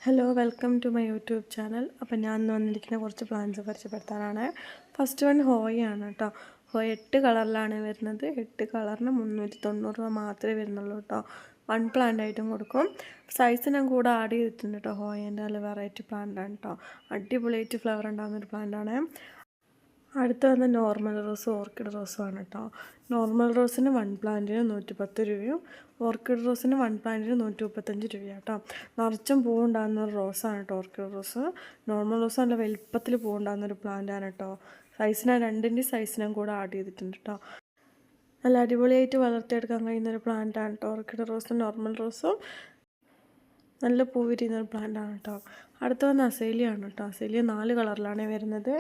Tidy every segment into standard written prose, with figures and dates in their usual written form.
Hello welcome to my YouTube channel. അപ്പോൾ ഞാൻ ഇന്ന് വന്നിരിക്കുന്ന കുറച്ച് പ്ലാന്റ്സ് പരിചയപ്പെടുത്താനാണ്. ഫസ്റ്റ് വൺ ഹോയാണ് കേട്ടോ. ഹോയ് 8 കളറിലാണ് വരുന്നത്. 8 കളറിന് 390 രൂപ മാത്രമേ വരുന്നുള്ളൂ കേട്ടോ. വൺ പ്ലാന്റ് ആയിട്ടും കൊടുക്കും. സൈസ് ഞാൻ കൂടെ ആഡ് ചെയ്തിട്ടുണ്ട് കേട്ടോ. ഹോയേൻ്റെ നല്ല വെറൈറ്റി പ്ലാന്റാണ് കേട്ടോ. അടിപൊളിയായിട്ട് ഫ്ലവർ ഉണ്ടാകുന്നൊരു പ്ലാന്റാണ്. അടുത്ത വന്ന നോർമൽ റോസ് ഓർക്കിഡ് റോസും ആണ് കേട്ടോ. നോർമൽ റോസിന് വൺ പ്ലാന്റിന് 110 രൂപയും ഓർക്കിഡ് റോസിന് വൺ പ്ലാന്റിന് 135 രൂപയാണ് കേട്ടോ. നിറച്ചും പൂവുണ്ടാകുന്ന ഒരു റോസാണ് കേട്ടോ ഓർക്കിഡ് റോസ്. നോർമൽ റോസ് നല്ല വലുപ്പത്തിൽ പൂവുണ്ടാകുന്ന ഒരു പ്ലാന്റാണ് കേട്ടോ. സൈസിന് രണ്ടിൻ്റെ സൈസിനും കൂടെ ആഡ് ചെയ്തിട്ടുണ്ട് കേട്ടോ. നല്ല അടിപൊളിയായിട്ട് വളർത്തിയെടുക്കാൻ കഴിയുന്നൊരു പ്ലാന്റാണ് കേട്ടോ ഓർക്കിഡ് റോസും നോർമൽ റോസും. നല്ല പൂ വിരിയുന്നൊരു പ്ലാന്റാണ് കേട്ടോ. അടുത്ത വന്ന അസേലിയാണ് കേട്ടോ. അസേലിയ 4 കളറിലാണ് വരുന്നത്.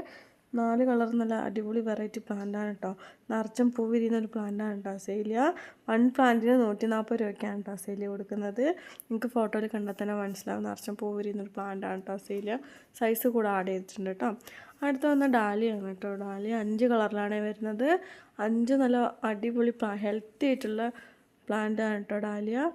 4 കളർ നല്ല അടിപൊളി വെറൈറ്റി പ്ലാന്റാണ് കേട്ടോ. നിറച്ചും പൂ വിരിയുന്നൊരു പ്ലാന്റാണ് കേട്ടോ അസേലിയ. വൺ പ്ലാന്റിന് 140 രൂപയ്ക്കാണ് കേട്ടോ അസേലിയ കൊടുക്കുന്നത്. നിങ്ങൾക്ക് ഫോട്ടോയിൽ കണ്ടാൽ തന്നെ മനസ്സിലാവും നിറച്ചും പൂ വിരിയുന്നൊരു പ്ലാന്റാണ് കേട്ടോ അസേലിയ. സൈസ് കൂടെ ആഡ് ചെയ്തിട്ടുണ്ട് കേട്ടോ. അടുത്ത വന്ന ഡാലിയാണ് കേട്ടോ. ഡാലിയ 5 കളറിലാണ് വരുന്നത്. 5 നല്ല അടിപൊളി ഹെൽത്തി ആയിട്ടുള്ള പ്ലാന്റാണ് കേട്ടോ ഡാലിയ.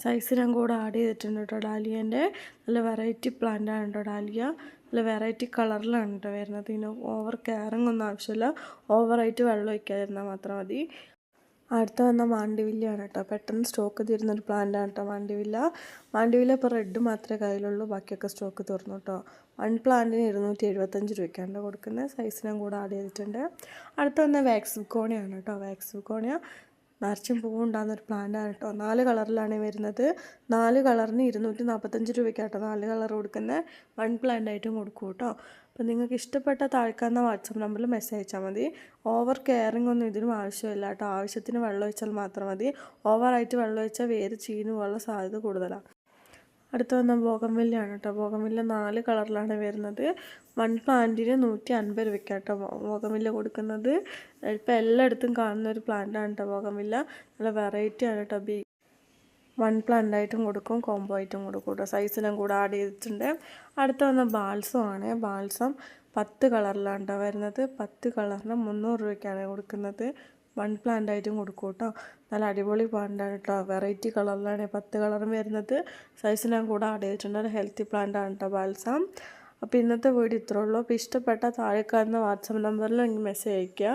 സൈസ് ഞാൻ കൂടെ ആഡ് ചെയ്തിട്ടുണ്ട് കേട്ടോ ഡാലിയേൻ്റെ. നല്ല വെറൈറ്റി പ്ലാന്റാണ് കേട്ടോ ഡാലിയ. നല്ല വെറൈറ്റി കളറിലാണ് കേട്ടോ വരുന്നത്. ഇതിന് ഓവർ കെയറിങ് ഒന്നും ആവശ്യമില്ല. ഓവറായിട്ട് വെള്ളം ഒഴിക്കാതിരുന്നാൽ മാത്രം മതി. അടുത്ത വന്ന മാണ്ടിവില്ലയാണ് കേട്ടോ. പെട്ടെന്ന് സ്റ്റോക്ക് തീരുന്നൊരു പ്ലാന്റാണ് കേട്ടോ മാണ്ടിവില്ല. മാണ്ടിവില്ല ഇപ്പോൾ റെഡ് മാത്രമേ കയ്യിലുള്ളൂ. ബാക്കിയൊക്കെ സ്റ്റോക്ക് തീർന്നു കേട്ടോ. വൺ പ്ലാന്റിന് 275 രൂപയ്ക്കാണ് കൊടുക്കുന്നത്. സൈസ് ഞാൻ കൂടെ ആഡ് ചെയ്തിട്ടുണ്ട്. അടുത്ത വന്ന വാക്സ് ബുക്കോണിയാണ് കേട്ടോ. വാക്സ് ബുക്കോണിയ നിറച്ചും പൂവുണ്ടാകുന്നൊരു പ്ലാന്റാണ് കേട്ടോ. 4 കളറിലാണ് വരുന്നത്. 4 കളറിന് 245 രൂപയ്ക്കാട്ടോ 4 കളർ കൊടുക്കുന്നത്. വൺ പ്ലാന്റ് ആയിട്ടും കൊടുക്കും കേട്ടോ. അപ്പോൾ നിങ്ങൾക്ക് ഇഷ്ടപ്പെട്ട താഴ്ക്കാവുന്ന വാട്സപ്പ് നമ്പറിൽ മെസ്സേജ് അയച്ചാൽ മതി. ഓവർ കെയറിങ് ഒന്നും ഇതിനും ആവശ്യമില്ല കേട്ടോ. ആവശ്യത്തിന് വെള്ളം ഒഴിച്ചാൽ മാത്രം മതി. ഓവറായിട്ട് വെള്ളം ഒഴിച്ചാൽ വേര് ചീഞ്ഞു പോകാനുള്ള സാധ്യത കൂടുതലാണ്. അടുത്ത വന്ന ബോഗൺവില്ലയാണ് കേട്ടോ. ബോഗൺവില്ല 4 കളറിലാണ് വരുന്നത്. വൺ പ്ലാന്റിന് 150 രൂപയ്ക്കാട്ടോ ബോഗൺവില്ല കൊടുക്കുന്നത്. ഇപ്പോൾ എല്ലായിടത്തും കാണുന്ന ഒരു പ്ലാന്റാണ് കേട്ടോ ബോഗൺവില്ല. നല്ല വെറൈറ്റിയാണ് കേട്ടോ. വൺ പ്ലാന്റ് ആയിട്ടും കൊടുക്കും, കോംബോ ആയിട്ടും കൊടുക്കും കേട്ടോ. സൈസിനും കൂടെ ആഡ് ചെയ്തിട്ടുണ്ട്. അടുത്ത വന്ന ബാൾസം ആണ്. ബാൾസം 10 കളറിലാണ് കേട്ടോ വരുന്നത്. 10 കളറിന് 300 രൂപയ്ക്കാണ് കൊടുക്കുന്നത്. വൺ പ്ലാന്റ് ആയിട്ടും കൊടുക്കും കേട്ടോ. നല്ല അടിപൊളി പ്ലാന്റാണ് കേട്ടോ. വെറൈറ്റി കളറിലാണ് 10 കളറും വരുന്നത്. സൈസ് ഞാൻ കൂടെ ആഡ് ചെയ്തിട്ടുണ്ട്. ഒരു ഹെൽത്തി പ്ലാന്റാണ് കേട്ടോ ബാൽസം. അപ്പോൾ ഇന്നത്തെ വീഡിയോ ഇത്രേ ഉള്ളൂ. അപ്പോൾ ഇഷ്ടപ്പെട്ട താഴെ കാണുന്ന വാട്സപ്പ് നമ്പറിൽ എനിക്ക് മെസ്സേജ് അയയ്ക്കുക.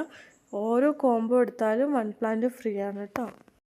ഓരോ കോംബോ എടുത്താലും വൺ പ്ലാന്റ് ഫ്രീ ആണ് കേട്ടോ.